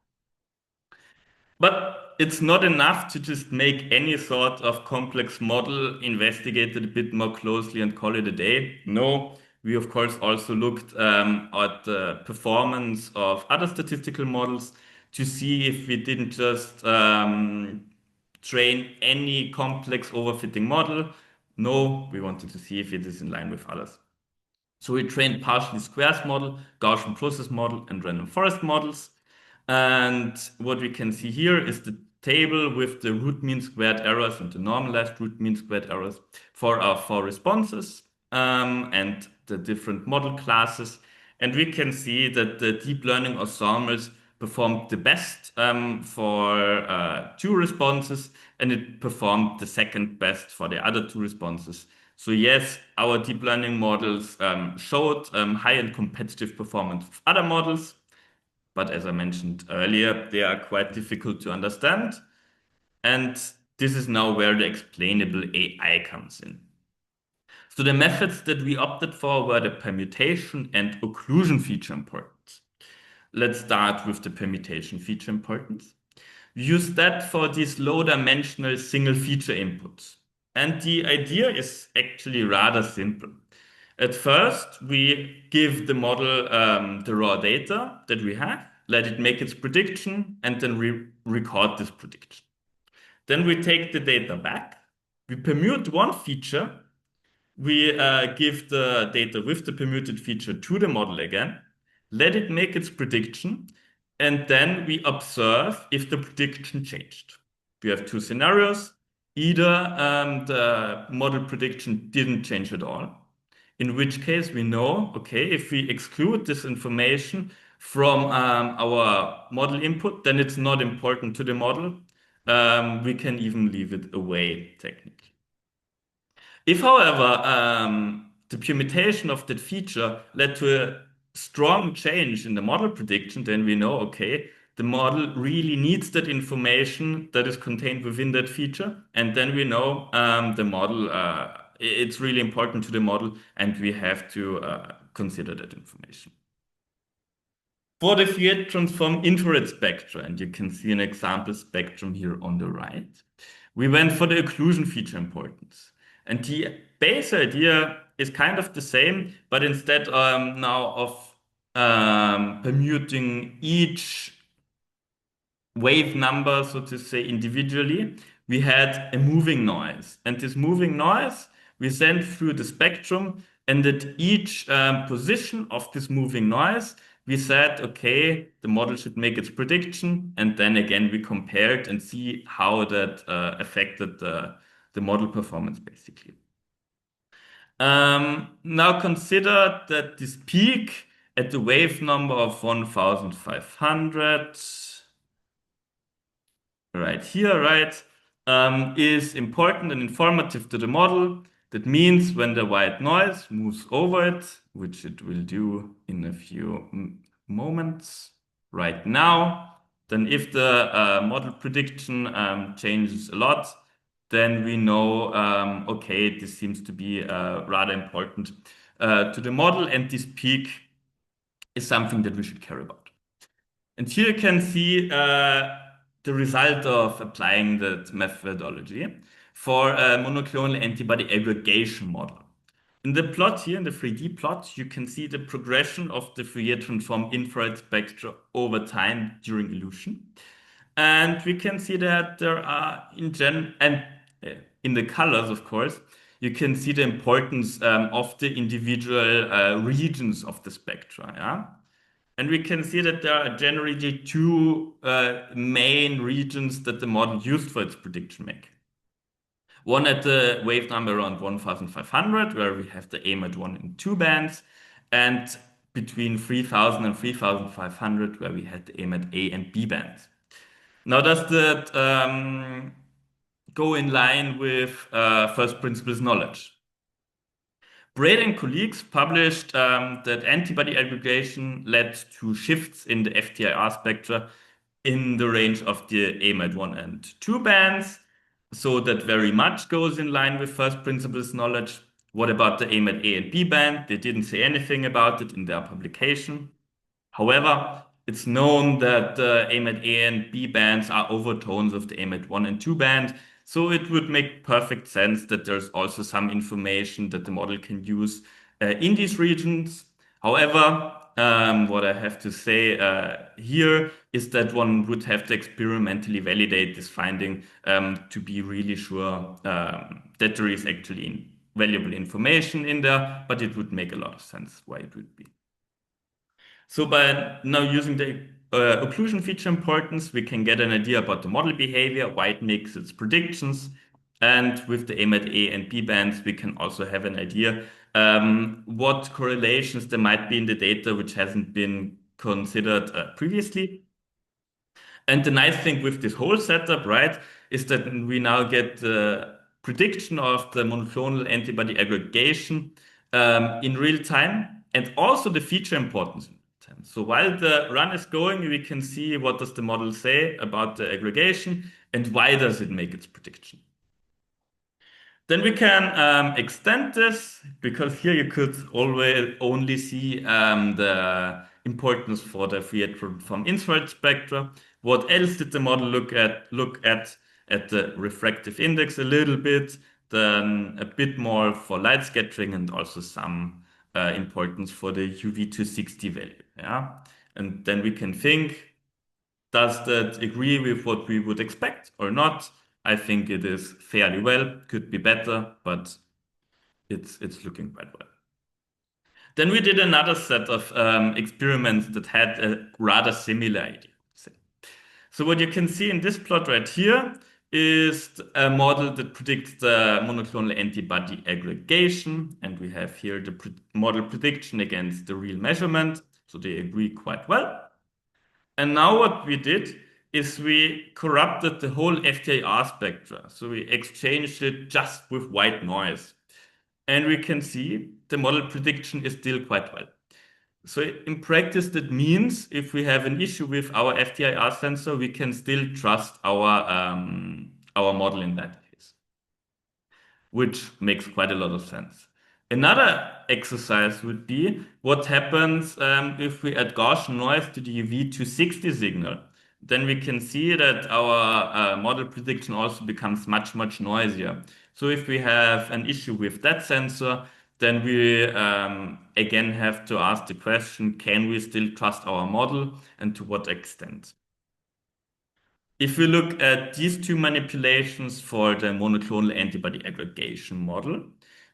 Speaker 4: But it's not enough to just make any sort of complex model, investigate it a bit more closely, and call it a day. No, we of course also looked at the performance of other statistical models to see if we didn't just train any complex overfitting model. No, we wanted to see if it is in line with others. So we trained partially squares model, Gaussian process model, and random forest models. And what we can see here is the table with the root mean squared errors and the normalized root mean squared errors for our four responses and the different model classes. And we can see that the deep learning ensembles performed the best for two responses, and it performed the second best for the other two responses. So yes, our deep learning models showed high and competitive performance with other models, but as I mentioned earlier, they are quite difficult to understand. And this is now where the explainable AI comes in. So the methods that we opted for were the permutation and occlusion feature importance. Let's start with the permutation feature importance. We use that for these low-dimensional single feature inputs. And the idea is actually rather simple. At first, we give the model the raw data that we have, let it make its prediction, and then we record this prediction. Then we take the data back, we permute one feature, we give the data with the permuted feature to the model again, let it make its prediction, and then we observe if the prediction changed. We have two scenarios. Either the model prediction didn't change at all, in which case we know, okay, if we exclude this information from our model input, then it's not important to the model. We can even leave it away technically. If, however, the permutation of that feature led to a strong change in the model prediction, then we know, okay, the model really needs that information that is contained within that feature. And then we know the model, it's really important to the model, and we have to consider that information. For the Fourier transform infrared spectra, and you can see an example spectrum here on the right, we went for the occlusion feature importance. And the base idea is kind of the same, but instead now of permuting each wave number, so to say, individually, we had a moving noise. And this moving noise we sent through the spectrum, and at each position of this moving noise, we said, okay, the model should make its prediction, and then again we compared and see how that affected the model performance, basically. Now consider that this peak at the wave number of 1500, right here, right, is important and informative to the model. That means when the white noise moves over it, which it will do in a few moments right now, then if the model prediction changes a lot, then we know, okay, this seems to be rather important to the model, and this peak is something that we should care about. And here you can see the result of applying that methodology for a monoclonal antibody aggregation model. In the plot here, in the 3D plot, you can see the progression of the Fourier transform infrared spectra over time during elution. And we can see that there are in the colors, of course, you can see the importance of the individual regions of the spectra. Yeah? And we can see that there are generally two main regions that the model used for its prediction making. One at the wave number around 1500, where we have the aim at 1 and 2 bands, and between 3000 and 3500, where we had the aim at A and B bands. Now, does that go in line with first principles knowledge? Braid and colleagues published that antibody aggregation led to shifts in the FTIR spectra in the range of the AMAT1 and 2 bands. So that very much goes in line with first principles knowledge. What about the AMAT A and B band? They didn't say anything about it in their publication. However, it's known that the AMAT A and B bands are overtones of the AMAT 1 and 2 band, so it would make perfect sense that there's also some information that the model can use in these regions. However, what I have to say here is that one would have to experimentally validate this finding to be really sure that there is actually valuable information in there, but it would make a lot of sense why it would be. So by now using the occlusion feature importance, we can get an idea about the model behavior, why it makes its predictions. And with the AMAT A and B bands, we can also have an idea what correlations there might be in the data which hasn't been considered previously. And the nice thing with this whole setup, right, is that we now get the prediction of the monoclonal antibody aggregation in real time, and also the feature importance in real time. So while the run is going, we can see what does the model say about the aggregation and why does it make its prediction. Then we can extend this, because here you could always only see the importance for the free from infrared spectra. What else did the model look at? Look at the refractive index a little bit, then a bit more for light scattering, and also some importance for the UV260 value. Yeah, and then we can think, does that agree with what we would expect or not? I think it is fairly well, could be better, but it's looking quite well. Then we did another set of experiments that had a rather similar idea. So what you can see in this plot right here is a model that predicts the monoclonal antibody aggregation, and we have here the model prediction against the real measurement, so they agree quite well. And now what we did is we corrupted the whole FTIR spectra. So we exchanged it just with white noise. And we can see the model prediction is still quite well. So in practice, that means if we have an issue with our FTIR sensor, we can still trust our model in that case, which makes quite a lot of sense. Another exercise would be what happens if we add Gaussian noise to the UV260 signal. Then we can see that our model prediction also becomes much, much noisier. So if we have an issue with that sensor, then we again have to ask the question, can we still trust our model, and to what extent? If we look at these two manipulations for the monoclonal antibody aggregation model,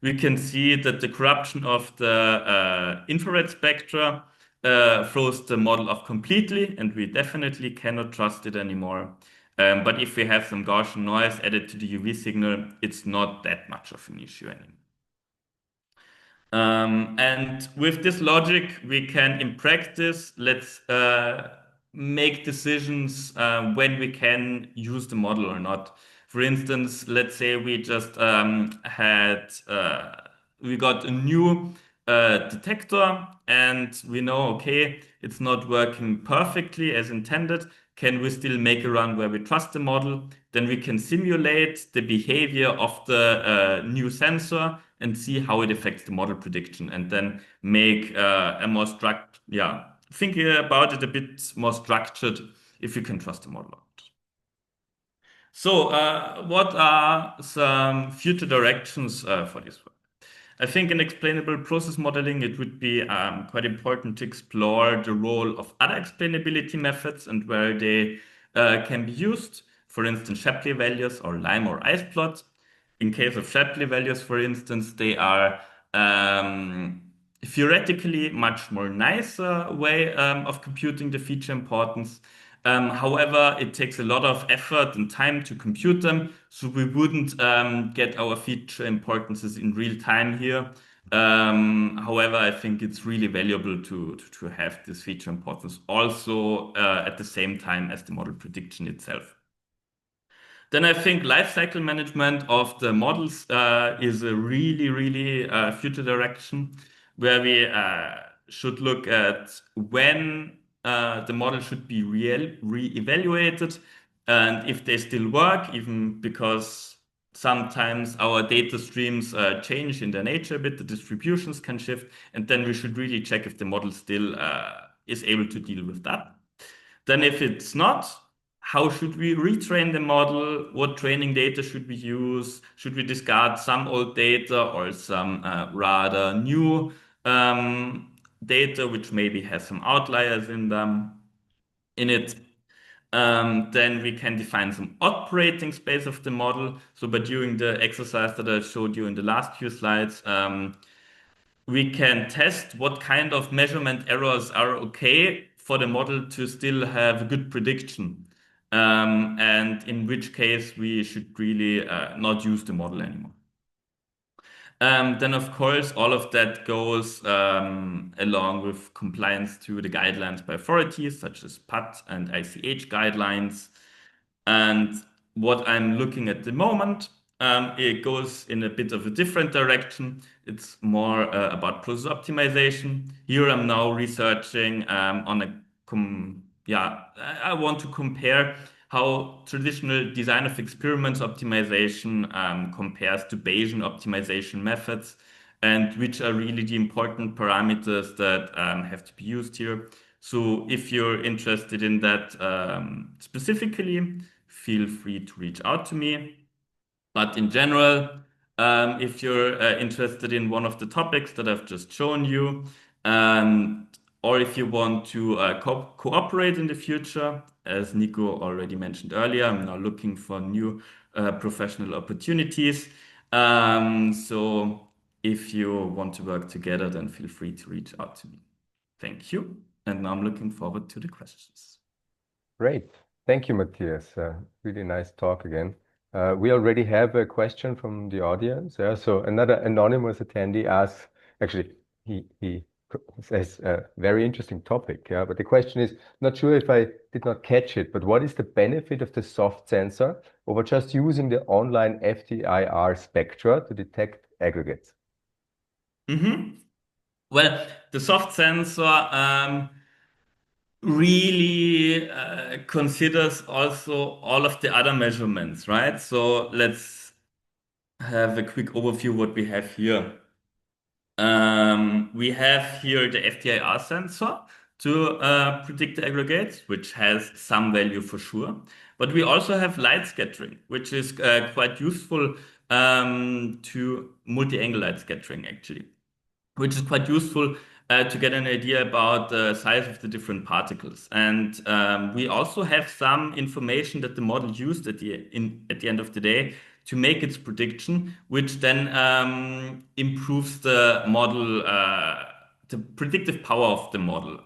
Speaker 4: we can see that the corruption of the infrared spectra throws the model off completely, and we definitely cannot trust it anymore. But if we have some Gaussian noise added to the UV signal, it's not that much of an issue anymore. And with this logic, we can, in practice, let's make decisions when we can use the model or not. For instance, let's say we just we got a new detector, and we know, okay, it's not working perfectly as intended. Can we still make a run where we trust the model? Then we can simulate the behavior of the new sensor and see how it affects the model prediction, and then make a more think about it a bit more structured if you can trust the model. So what are some future directions for this work? I think in explainable process modeling, it would be quite important to explore the role of other explainability methods and where they can be used. For instance, Shapley values or line or ice plots. In case of Shapley values, for instance, they are theoretically much more nicer way of computing the feature importance. However, it takes a lot of effort and time to compute them, so we wouldn't get our feature importances in real time here. However, I think it's really valuable to have this feature importance also at the same time as the model prediction itself. Then I think lifecycle management of the models is a really future direction where we should look at when the model should be re-evaluated and if they still work, even because sometimes our data streams change in their nature a bit, the distributions can shift, and then we should really check if the model still is able to deal with that. Then if it's not, how should we retrain the model? What training data should we use? Should we discard some old data or some rather new data, which maybe has some outliers in it? Then we can define some operating space of the model. So by doing the exercise that I showed you in the last few slides, we can test what kind of measurement errors are okay for the model to still have a good prediction. And in which case we should really not use the model anymore. Then, of course, all of that goes along with compliance to the guidelines by authorities such as PAT and ICH guidelines. And what I'm looking at the moment, it goes in a bit of a different direction. It's more about process optimization. Here I'm now researching on a I want to compare how traditional design of experiments optimization compares to Bayesian optimization methods, and which are really the important parameters that have to be used here. So if you're interested in that specifically, feel free to reach out to me. But in general, if you're interested in one of the topics that I've just shown you, or if you want to cooperate in the future, as Nico already mentioned earlier, I'm now looking for new professional opportunities. So if you want to work together, then feel free to reach out to me. Thank you. And now I'm looking forward to the questions.
Speaker 1: Great. Thank you, Matthias. Really nice talk again. We already have a question from the audience. So another anonymous attendee asks, actually, he says a very interesting topic. Yeah, but the question is, not sure if I did not catch it, but what is the benefit of the soft sensor over just using the online FTIR spectra to detect aggregates?
Speaker 4: Well, the soft sensor really considers also all of the other measurements, right? So let's have a quick overview what we have here. We have here the FTIR sensor to predict the aggregates, which has some value for sure. But we also have light scattering, which is quite useful to multi-angle light scattering, actually, which is quite useful to get an idea about the size of the different particles. And we also have some information that the model used at the end of the day to make its prediction, which then improves the model, the predictive power of the model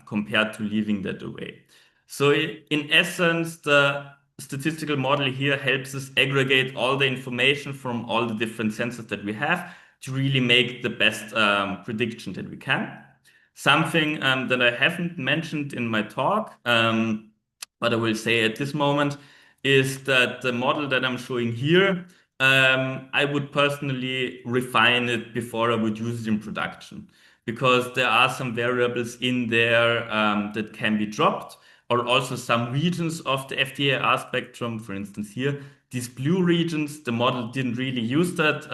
Speaker 4: compared to leaving that away. So in essence, the statistical model here helps us aggregate all the information from all the different sensors that we have to really make the best prediction that we can. Something that I haven't mentioned in my talk, but I will say at this moment, is that the model that I'm showing here, I would personally refine it before I would use it in production, because there are some variables in there that can be dropped, or also some regions of the FTIR spectrum, for instance here, these blue regions, the model didn't really use that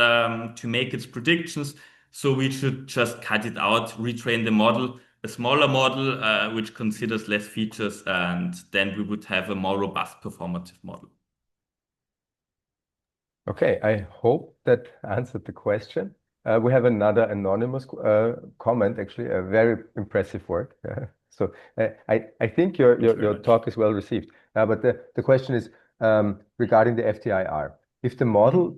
Speaker 4: to make its predictions. So we should just cut it out, retrain the model, a smaller model, which considers less features, and then we would have a more robust performative model.
Speaker 1: Okay, I hope that answered the question. We have another anonymous comment, actually, a very impressive work. So I think your talk is well received. But the question is regarding the FTIR. If the model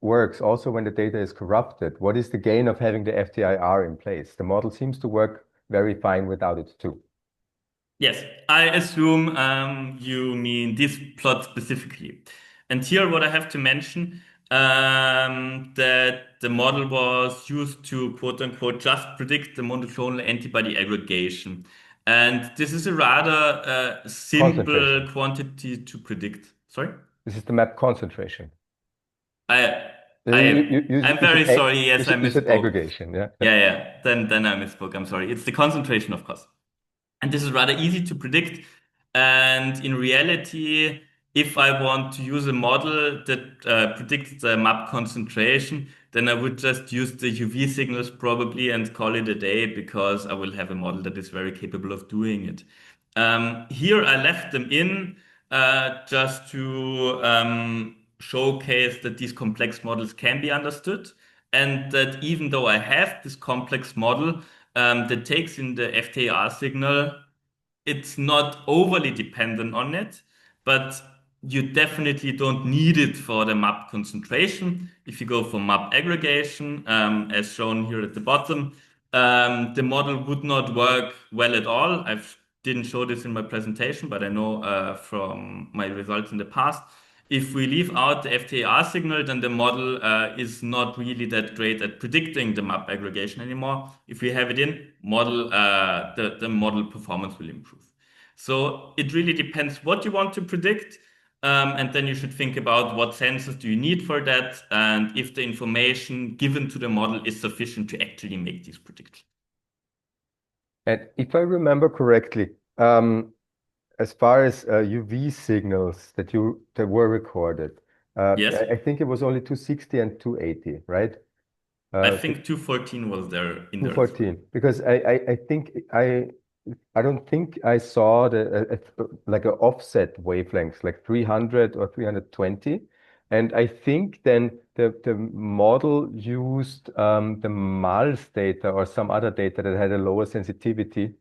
Speaker 1: works also when the data is corrupted, what is the gain of having the FTIR in place? The model seems to work very fine without it too.
Speaker 4: Yes, I assume you mean this plot specifically. And here what I have to mention, that the model was used to quote unquote just predict the monoclonal antibody aggregation. And this is a rather simple quantity to predict. Sorry?
Speaker 1: This is the map concentration.
Speaker 4: I, I'm
Speaker 1: You
Speaker 4: very
Speaker 1: said
Speaker 4: sorry. Yes, I
Speaker 1: you said
Speaker 4: misspoke.
Speaker 1: aggregation, yeah.
Speaker 4: Yeah. Then I misspoke. I'm sorry. It's the concentration, of course. And this is rather easy to predict. And in reality, if I want to use a model that predicts the map concentration, then I would just use the UV signals probably and call it a day because I will have a model that is very capable of doing it. Here I left them in just to showcase that these complex models can be understood and that even though I have this complex model that takes in the FTIR signal, it's not overly dependent on it, but you definitely don't need it for the map concentration. If you go for map aggregation, as shown here at the bottom, the model would not work well at all. I didn't show this in my presentation, but I know from my results in the past. If we leave out the FTIR signal, then the model is not really that great at predicting the map aggregation anymore. If we have it in, the model performance will improve. So it really depends what you want to predict. And then you should think about what sensors do you need for that, and if the information given to the model is sufficient to actually make these predictions.
Speaker 1: And if I remember correctly, as far as UV signals that were recorded,
Speaker 4: Yes,
Speaker 1: I think it was only 260 and 280, right?
Speaker 4: I think 214 was there in there as well.
Speaker 1: 214, because I think I don't think I saw like an offset wavelengths like 300 or 320, and I think then the model used the MALS data or some other data that had a lower sensitivity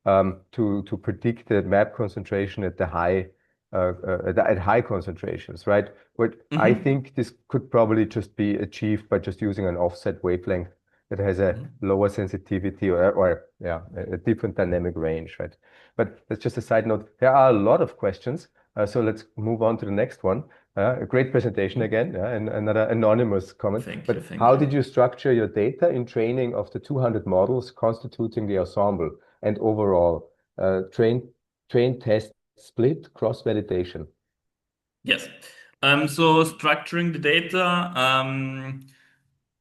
Speaker 1: to predict the map concentration at at high concentrations, right? But I
Speaker 4: Hmm.
Speaker 1: think this could probably just be achieved by just using an offset wavelength that has a
Speaker 4: Hmm.
Speaker 1: lower sensitivity or yeah, a different dynamic range, right? But that's just a side note. There are a lot of questions, so let's move on to the next one. A great presentation again, yeah, and another anonymous comment.
Speaker 4: Thank you,
Speaker 1: But
Speaker 4: thank
Speaker 1: how
Speaker 4: you.
Speaker 1: did you structure your data in training of the 200 models constituting the ensemble and overall train test split cross-validation?
Speaker 4: Yes. So structuring the data,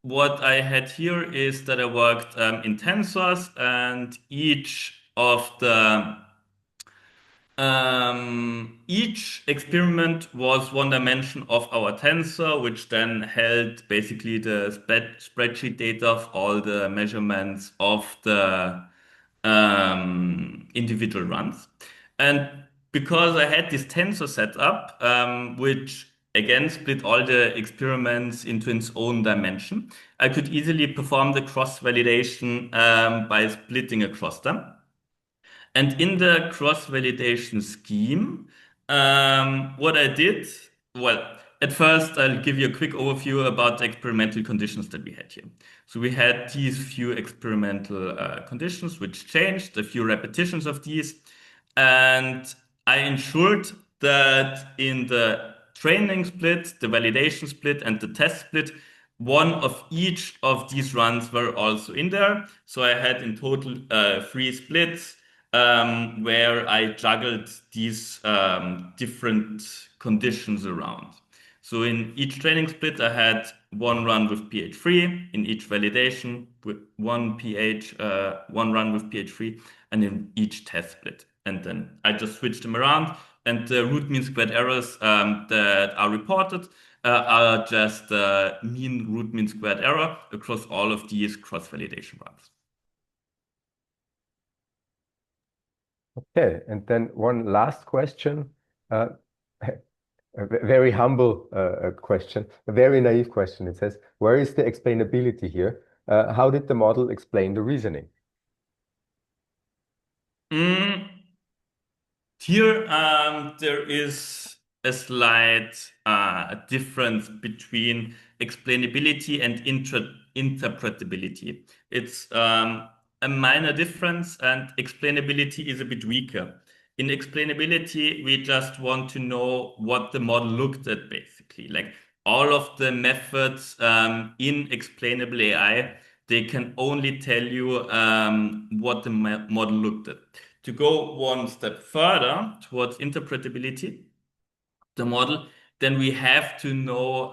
Speaker 4: what I had here is that I worked in tensors, and each experiment was one dimension of our tensor, which then held basically the spreadsheet data of all the measurements of the individual runs. And because I had this tensor set up, which again split all the experiments into its own dimension, I could easily perform the cross-validation by splitting across them. And in the cross-validation scheme, what I did, well, at first, I'll give you a quick overview about the experimental conditions that we had here. So we had these few experimental conditions which changed, a few repetitions of these, and I ensured that in the training split, the validation split, and the test split, one of each of these runs were also in there. So I had in total three splits where I juggled these different conditions around. So in each training split, I had one run with pH 3, in each validation with one run with pH 3, and in each test split. And then I just switched them around, and the root mean squared errors that are reported are just mean root mean squared error across all of these cross-validation runs.
Speaker 1: Okay, and then one last question. Uh, a very humble question, a very naive question. It says, where is the explainability here? How did the model explain the reasoning?
Speaker 4: Mm, Here, there is a slight difference between explainability and interpretability. It's a minor difference, and explainability is a bit weaker. In explainability, we just want to know what the model looked at, basically. Like all of the methods in explainable AI, they can only tell you what the model looked at. To go one step further towards interpretability, the model then we have to know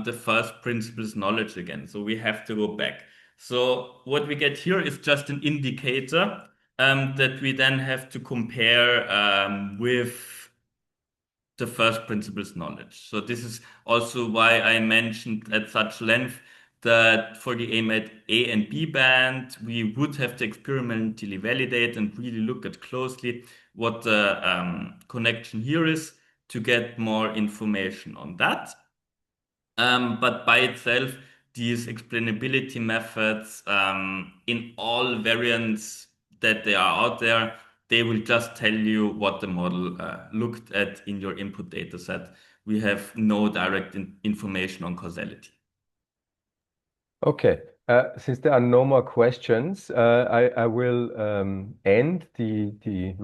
Speaker 4: the first principles knowledge again. So we have to go back. So what we get here is just an indicator that we then have to compare with the first principles knowledge. So this is also why I mentioned at such length that for the AMAT A and B band, we would have to experimentally validate and really look at closely what the connection here is to get more information on that. But by itself, these explainability methods, in all variants that they are out there, they will just tell you what the model looked at in your input data set. We have no direct information on causality.
Speaker 1: Okay. Since there are no more questions, I will end the